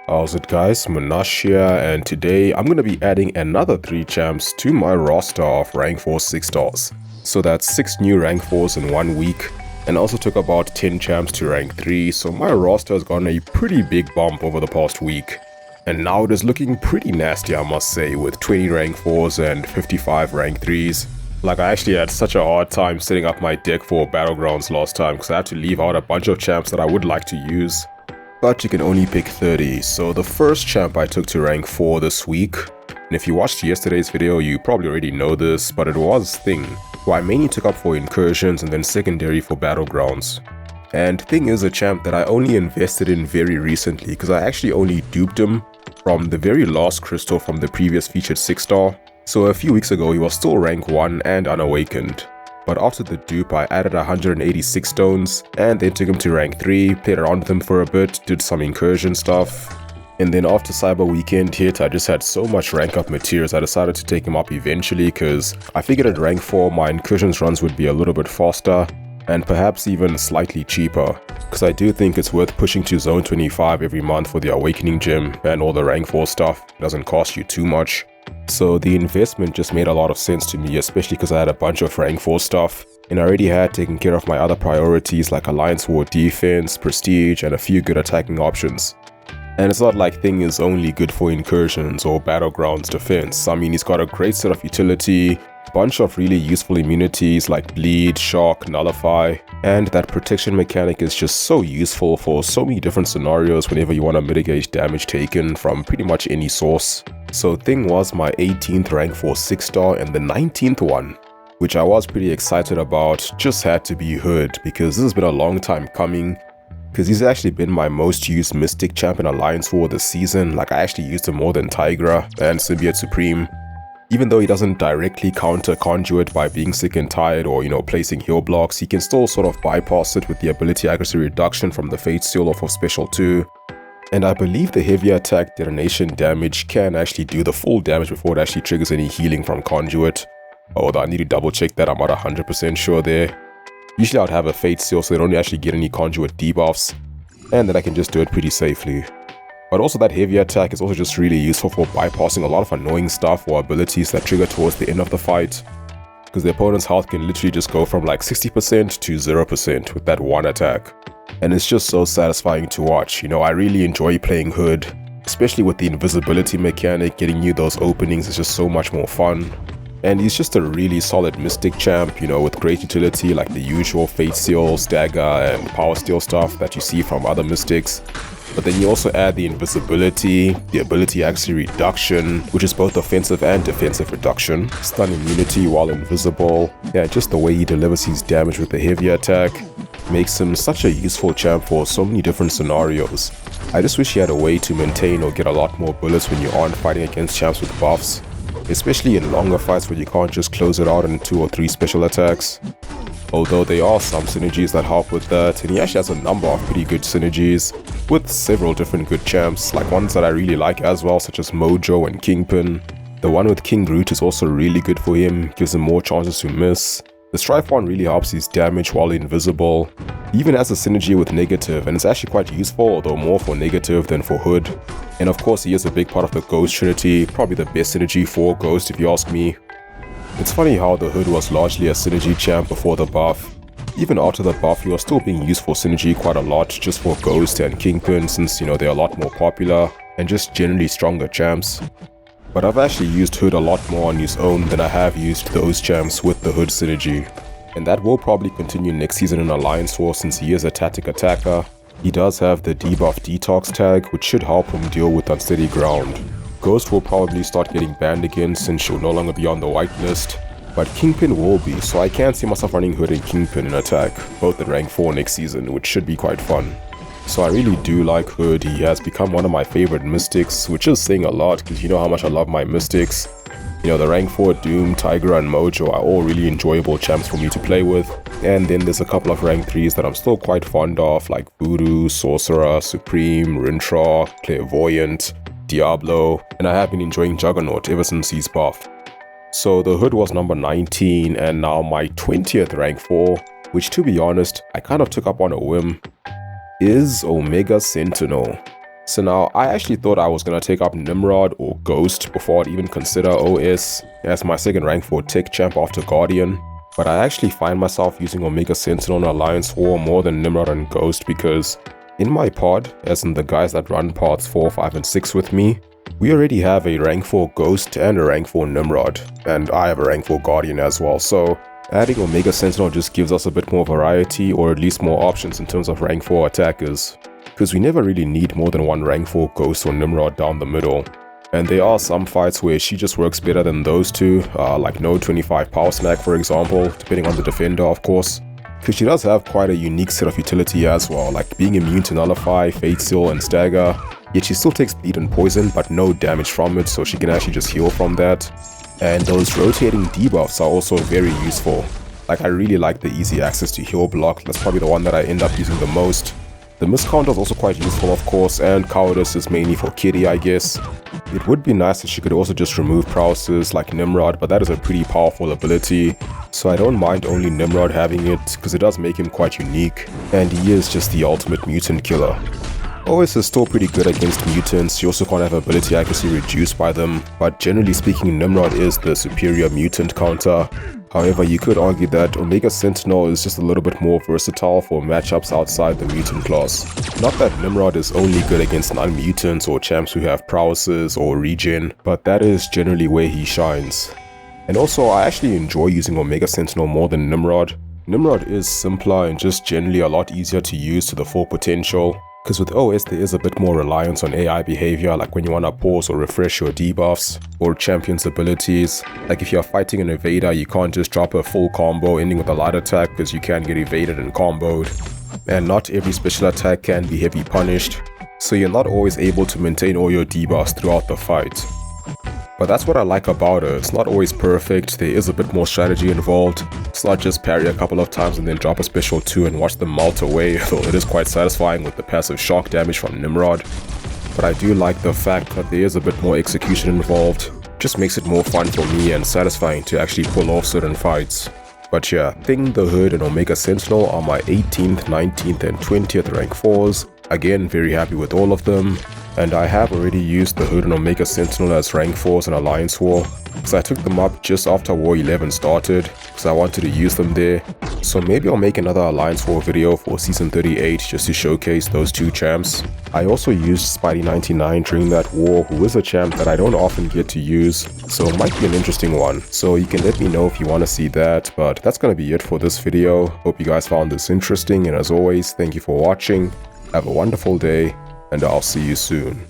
How's it guys, Munash here, and today I'm going to be adding another 3 champs to my roster of rank 4 6 stars. So that's 6 new rank 4s in 1 week, and also took about 10 champs to rank 3, so my roster has gotten a pretty big bump over the past week. And now it is looking pretty nasty, I must say, with 20 rank 4s and 55 rank 3s. Like, I actually had such a hard time setting up my deck for Battlegrounds last time because I had to leave out a bunch of champs that I would like to use. But you can only pick 30, so the first champ I took to rank 4 this week, and if you watched yesterday's video you probably already know this, but it was Thing, who I mainly took up for incursions and then secondary for Battlegrounds. And Thing is a champ that I only invested in very recently because I actually only duped him from the very last crystal from the previous featured 6 star, so a few weeks ago he was still rank 1 and unawakened. But after the dupe, I added 186 stones, and then took him to rank 3, played around with him for a bit, did some incursion stuff. And then after Cyber Weekend hit, I just had so much rank up materials, I decided to take him up eventually because I figured at rank 4 my incursions runs would be a little bit faster, and perhaps even slightly cheaper. Because I do think it's worth pushing to zone 25 every month for the Awakening Gem and all the rank 4 stuff, it doesn't cost you too much. So the investment just made a lot of sense to me, especially because I had a bunch of rank 4 stuff, and I already had taken care of my other priorities like Alliance War defense, prestige, and a few good attacking options. And it's not like Thing is only good for incursions or Battlegrounds defense. I mean, he's got a great set of utility, bunch of really useful immunities like Bleed, Shock, Nullify, and that protection mechanic is just so useful for so many different scenarios whenever you want to mitigate damage taken from pretty much any source. So Thing was my 18th rank 4 6 star and the 19th one, which I was pretty excited about. Just had to be Hood because this has been a long time coming, because he's actually been my most used Mystic champ in Alliance War this season. Like, I actually used him more than Tigra and Symbiote Supreme. Even though he doesn't directly counter Conduit by being sick and tired or, placing heal blocks, he can still sort of bypass it with the ability accuracy reduction from the Fate Seal off of Special 2. And I believe the heavy attack detonation damage can actually do the full damage before it actually triggers any healing from Conduit. Although I need to double check that, I'm not 100% sure there. Usually I'd have a Fate Seal so they don't actually get any Conduit debuffs, and then I can just do it pretty safely. But also that heavy attack is also just really useful for bypassing a lot of annoying stuff or abilities that trigger towards the end of the fight, because the opponent's health can literally just go from like 60% to 0% with that one attack. And it's just so satisfying to watch. I really enjoy playing Hood, especially with the invisibility mechanic. Getting you those openings is just so much more fun. And he's just a really solid Mystic champ, with great utility like the usual Fate Seal, Stagger, and Power Steal stuff that you see from other Mystics. But then you also add the invisibility, the ability accuracy reduction, which is both offensive and defensive reduction, stun immunity while invisible, just the way he delivers his damage with the heavy attack makes him such a useful champ for so many different scenarios. I just wish he had a way to maintain or get a lot more bullets when you aren't fighting against champs with buffs, especially in longer fights where you can't just close it out in 2 or 3 special attacks. Although there are some synergies that help with that, and he actually has a number of pretty good synergies with several different good champs, like ones that I really like as well, such as Mojo and Kingpin. The one with King Groot is also really good for him, gives him more chances to miss. The Strife one really helps his damage while invisible. He even has a synergy with Negative, and it's actually quite useful, although more for Negative than for Hood. And of course he is a big part of the Ghost Trinity, probably the best synergy for Ghost if you ask me. It's funny how the Hood was largely a synergy champ before the buff. Even after the buff, he was still being used for synergy quite a lot just for Ghost and Kingpin, since they're a lot more popular and just generally stronger champs. But I've actually used Hood a lot more on his own than I have used those champs with the Hood synergy. And that will probably continue next season in Alliance War since he is a tactic attacker. He does have the debuff detox tag, which should help him deal with unsteady ground. Ghost will probably start getting banned again since she'll no longer be on the whitelist, but Kingpin will be, so I can see myself running Hood and Kingpin in attack, both at rank 4 next season, which should be quite fun. So I really do like Hood. He has become one of my favorite Mystics, which is saying a lot because you know how much I love my Mystics. The rank 4 Doom, Tigra, and Mojo are all really enjoyable champs for me to play with. And then there's a couple of rank 3s that I'm still quite fond of, like Voodoo, Sorcerer, Supreme, Rintrah, Clairvoyant, Diablo, and I have been enjoying Juggernaut ever since he's buff. So the Hood was number 19 and now my 20th rank 4, which to be honest, I kind of took up on a whim, is Omega Sentinel. So now, I actually thought I was going to take up Nimrod or Ghost before I'd even consider OS as my second rank 4 tech champ after Guardian. But I actually find myself using Omega Sentinel and Alliance War more than Nimrod and Ghost because in my pod, as in the guys that run pods 4, 5 and 6 with me, we already have a rank 4 Ghost and a rank 4 Nimrod, and I have a rank 4 Guardian as well, so adding Omega Sentinel just gives us a bit more variety, or at least more options in terms of rank 4 attackers, because we never really need more than one rank 4 Ghost or Nimrod down the middle. And there are some fights where she just works better than those two, like No 25 Power Smack for example, depending on the defender of course. Because she does have quite a unique set of utility as well, like being immune to Nullify, Fate Seal and Stagger, yet she still takes bleed and poison but no damage from it, so she can actually just heal from that. And those rotating debuffs are also very useful. Like I really like the easy access to heal block, that's probably the one that I end up using the most. The miscounter is also quite useful of course, and cowardice is mainly for Kitty I guess. It would be nice if she could also just remove prowesses like Nimrod, but that is a pretty powerful ability, so I don't mind only Nimrod having it because it does make him quite unique, and he is just the ultimate mutant killer. OS is still pretty good against mutants, you also can't have ability accuracy reduced by them, but generally speaking Nimrod is the superior mutant counter. However, you could argue that Omega Sentinel is just a little bit more versatile for matchups outside the mutant class. Not that Nimrod is only good against non-mutants or champs who have prowesses or regen, but that is generally where he shines. And also, I actually enjoy using Omega Sentinel more than Nimrod. Nimrod is simpler and just generally a lot easier to use to the full potential. Because with OS there is a bit more reliance on AI behavior, like when you want to pause or refresh your debuffs, or champions abilities. Like if you're fighting an evader, you can't just drop a full combo ending with a light attack because you can get evaded and comboed. And not every special attack can be heavy punished, so you're not always able to maintain all your debuffs throughout the fight. But that's what I like about her, it's not always perfect, there is a bit more strategy involved. It's not just parry a couple of times and then drop a special 2 and watch them melt away, though it is quite satisfying with the passive shock damage from Nimrod. But I do like the fact that there is a bit more execution involved, just makes it more fun for me and satisfying to actually pull off certain fights. But yeah, Thing, the Hood and Omega Sentinel are my 18th, 19th and 20th rank 4s, again very happy with all of them. And I have already used the Hood and Omega Sentinel as rank 4s in Alliance War, because I took them up just after War 11 started, because I wanted to use them there. So maybe I'll make another Alliance War video for Season 38 just to showcase those two champs. I also used Spidey99 during that war, who is a champ that I don't often get to use, so it might be an interesting one. So you can let me know if you want to see that, but that's gonna be it for this video. Hope you guys found this interesting, and as always, thank you for watching. Have a wonderful day, and I'll see you soon.